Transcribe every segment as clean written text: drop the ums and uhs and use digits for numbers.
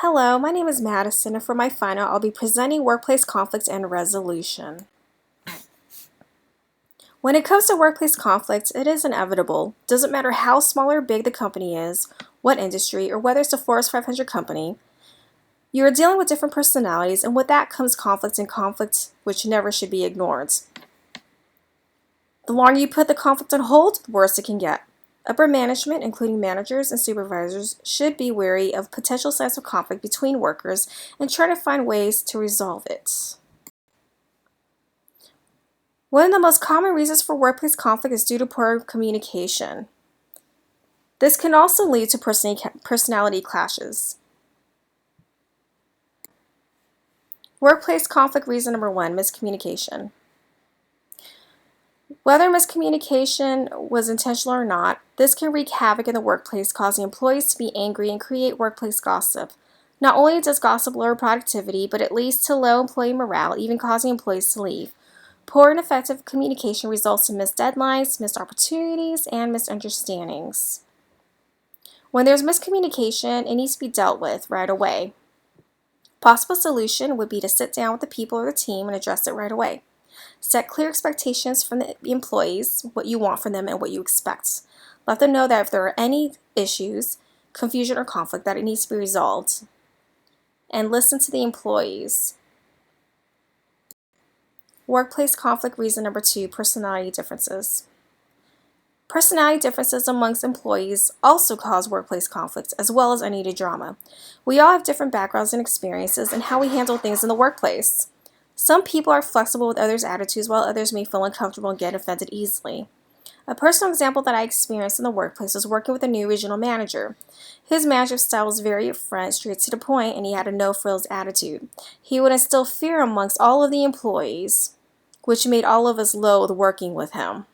Hello, my name is Madison, and for my final, I'll be presenting workplace conflicts and resolution. When it comes to workplace conflicts, it is inevitable. Doesn't matter how small or big the company is, what industry, or whether it's a Fortune 500 company, you are dealing with different personalities, and with that comes conflicts and conflicts which never should be ignored. The longer you put the conflict on hold, the worse it can get. Upper management, including managers and supervisors, should be wary of potential signs of conflict between workers and try to find ways to resolve it. One of the most common reasons for workplace conflict is due to poor communication. This can also lead to personality clashes. Workplace conflict reason number 1, miscommunication. Whether miscommunication was intentional or not, this can wreak havoc in the workplace, causing employees to be angry and create workplace gossip. Not only does gossip lower productivity, but it leads to low employee morale, even causing employees to leave. Poor and effective communication results in missed deadlines, missed opportunities, and misunderstandings. When there's miscommunication, it needs to be dealt with right away. Possible solution would be to sit down with the people or the team and address it right away. Set clear expectations from the employees, what you want from them and what you expect. Let them know that if there are any issues, confusion, or conflict, that it needs to be resolved. And listen to the employees. Workplace conflict reason number 2, personality differences. Personality differences amongst employees also cause workplace conflicts as well as unneeded drama. We all have different backgrounds and experiences in how we handle things in the workplace. Some people are flexible with others' attitudes, while others may feel uncomfortable and get offended easily. A personal example that I experienced in the workplace was working with a new regional manager. His management style was very upfront, straight to the point, and he had a no-frills attitude. He would instill fear amongst all of the employees, which made all of us loathe working with him.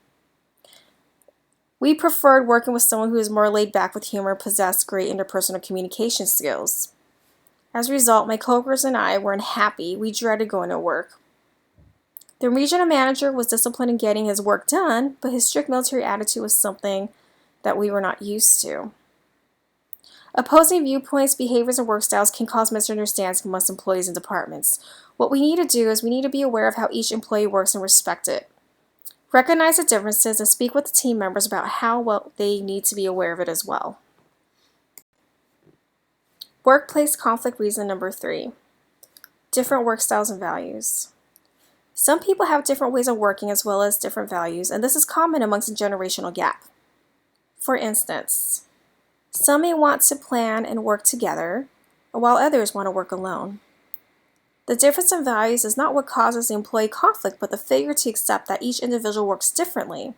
We preferred working with someone who was more laid back with humor and possessed great interpersonal communication skills. As a result, my coworkers and I were unhappy. We dreaded going to work. The regional manager was disciplined in getting his work done, but his strict military attitude was something that we were not used to. Opposing viewpoints, behaviors, and work styles can cause misunderstandings amongst employees and departments. What we need to do is we need to be aware of how each employee works and respect it. Recognize the differences and speak with the team members about how well they need to be aware of it as well. Workplace conflict reason number 3, different work styles and values. Some people have different ways of working as well as different values, and this is common amongst a generational gap. For instance, some may want to plan and work together, while others want to work alone. The difference in values is not what causes the employee conflict, but the failure to accept that each individual works differently.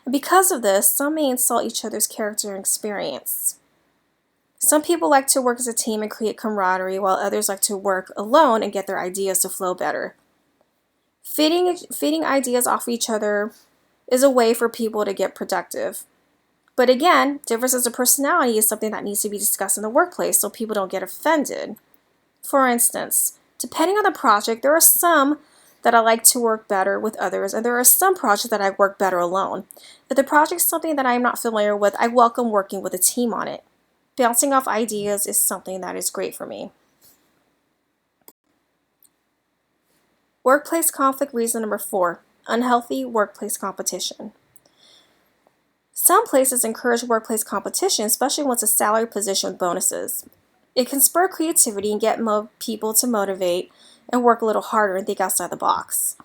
And because of this, some may insult each other's character and experience. Some people like to work as a team and create camaraderie, while others like to work alone and get their ideas to flow better. Feeding ideas off each other is a way for people to get productive. But again, differences of personality is something that needs to be discussed in the workplace so people don't get offended. For instance, depending on the project, there are some that I like to work better with others, and there are some projects that I work better alone. If the project is something that I am not familiar with, I welcome working with a team on it. Bouncing off ideas is something that is great for me. Workplace conflict reason number 4, unhealthy workplace competition. Some places encourage workplace competition, especially when it's a salary position with bonuses. It can spur creativity and get people to motivate and work a little harder and think outside the box.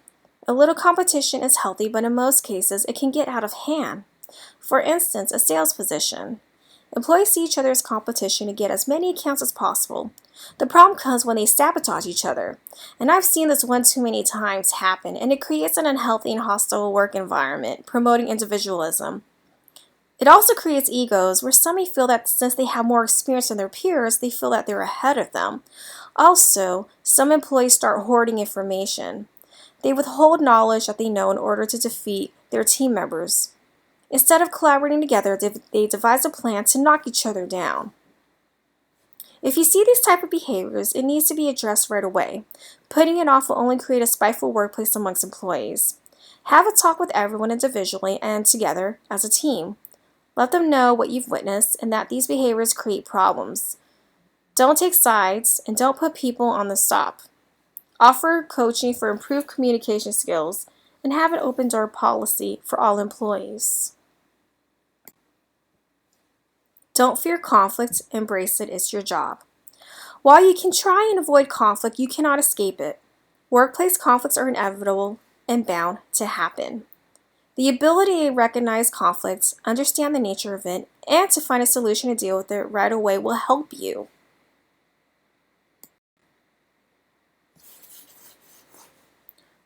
A little competition is healthy, but in most cases, it can get out of hand. For instance, a sales position. Employees see each other as competition to get as many accounts as possible. The problem comes when they sabotage each other. And I've seen this one too many times happen, and it creates an unhealthy and hostile work environment, promoting individualism. It also creates egos, where some may feel that since they have more experience than their peers, they feel that they're ahead of them. Also, some employees start hoarding information. They withhold knowledge that they know in order to defeat their team members. Instead of collaborating together, they devise a plan to knock each other down. If you see these type of behaviors, it needs to be addressed right away. Putting it off will only create a spiteful workplace amongst employees. Have a talk with everyone individually and together as a team. Let them know what you've witnessed and that these behaviors create problems. Don't take sides and don't put people on the stop. Offer coaching for improved communication skills and have an open door policy for all employees. Don't fear conflict, embrace it, it's your job. While you can try and avoid conflict, you cannot escape it. Workplace conflicts are inevitable and bound to happen. The ability to recognize conflicts, understand the nature of it, and to find a solution to deal with it right away will help you.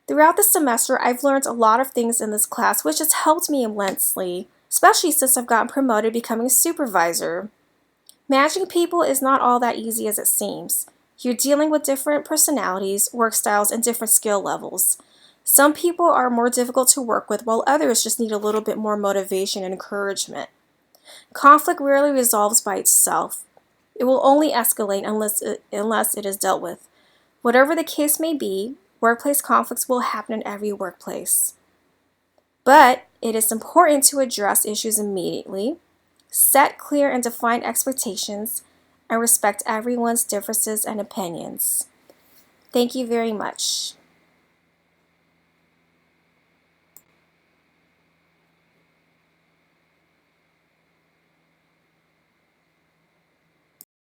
Throughout the semester, I've learned a lot of things in this class, which has helped me immensely, especially since I've gotten promoted becoming a supervisor. Managing people is not all that easy as it seems. You're dealing with different personalities, work styles, and different skill levels. Some people are more difficult to work with, while others just need a little bit more motivation and encouragement. Conflict rarely resolves by itself. It will only escalate unless it is dealt with. Whatever the case may be, workplace conflicts will happen in every workplace. But it is important to address issues immediately, set clear and defined expectations, and respect everyone's differences and opinions. Thank you very much.